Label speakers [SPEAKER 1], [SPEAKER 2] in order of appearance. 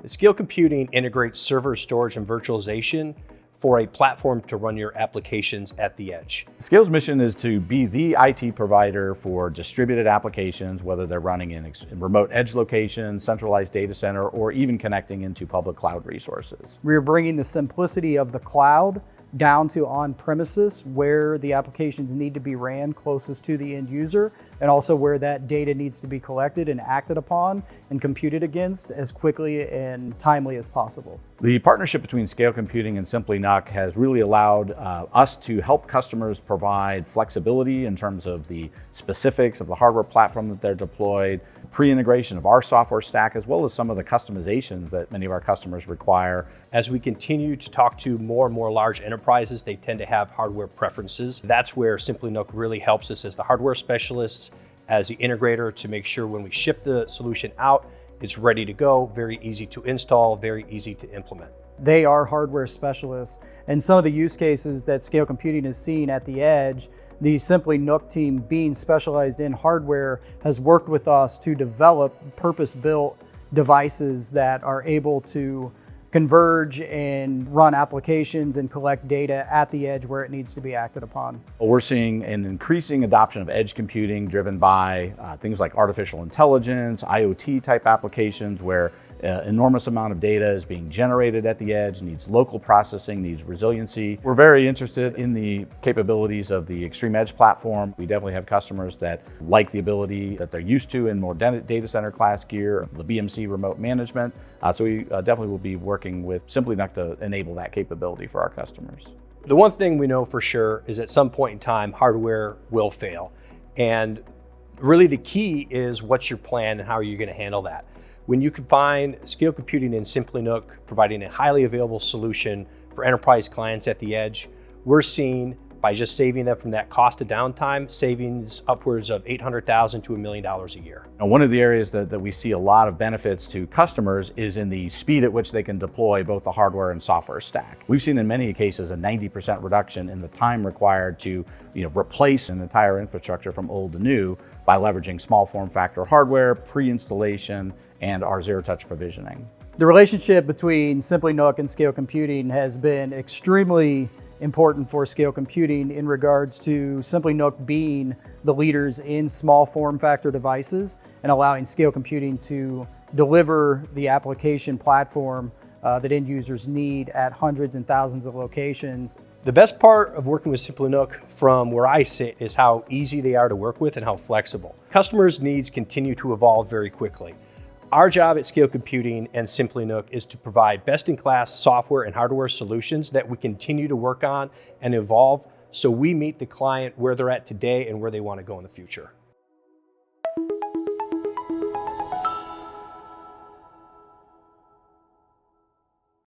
[SPEAKER 1] Scale Computing integrates server storage and virtualization for a platform to run your applications at the edge.
[SPEAKER 2] Scale's mission is to be the IT provider for distributed applications, whether they're running in remote edge locations, centralized data center, or even connecting into public cloud resources.
[SPEAKER 3] We're bringing the simplicity of the cloud down to on-premises, where the applications need to be ran closest to the end user, and also where that data needs to be collected and acted upon and computed against as quickly and timely as possible.
[SPEAKER 2] The partnership between Scale Computing and Simply NUC has really allowed us to help customers provide flexibility in terms of the specifics of the hardware platform that they're deployed, pre-integration of our software stack, as well as some of the customizations that many of our customers require.
[SPEAKER 1] As we continue to talk to more and more large enterprises, they tend to have hardware preferences. That's where Simply NUC really helps us as the hardware specialists, as the integrator, to make sure when we ship the solution out, it's ready to go, very easy to install, very easy to implement.
[SPEAKER 3] They are hardware specialists, and some of the use cases that Scale Computing is seeing at the edge, the Simply NUC team, being specialized in hardware, has worked with us to develop purpose-built devices that are able to converge and run applications and collect data at the edge where it needs to be acted upon.
[SPEAKER 2] We're seeing an increasing adoption of edge computing driven by things like artificial intelligence, IoT type applications where enormous amount of data is being generated at the edge, needs local processing, needs resiliency. We're very interested in the capabilities of the Extreme Edge platform. We definitely have customers that like the ability that they're used to in more data center class gear, the BMC remote management. So we definitely will be working with Simply NUC to enable that capability for our customers.
[SPEAKER 1] The one thing we know for sure is at some point in time, hardware will fail. And really the key is what's your plan and how are you going to handle that? When you combine Scale Computing and Simply NUC providing a highly available solution for enterprise clients at the edge, we're seeing, by just saving them from that cost of downtime, savings upwards of $800,000 to $1 million a year.
[SPEAKER 2] Now, one of the areas that we see a lot of benefits to customers is in the speed at which they can deploy both the hardware and software stack. We've seen in many cases a 90% reduction in the time required to replace an entire infrastructure from old to new by leveraging small form factor hardware, pre-installation, and our zero-touch provisioning.
[SPEAKER 3] The relationship between Simply NUC and Scale Computing has been extremely important for Scale Computing in regards to Simply NUC being the leaders in small form factor devices and allowing Scale Computing to deliver the application platform that end users need at hundreds and thousands of locations.
[SPEAKER 1] The best part of working with Simply NUC from where I sit is how easy they are to work with and how flexible. Customers' needs continue to evolve very quickly. Our job at Scale Computing and Simply NUC is to provide best-in-class software and hardware solutions that we continue to work on and evolve so we meet the client where they're at today and where they want to go in the future.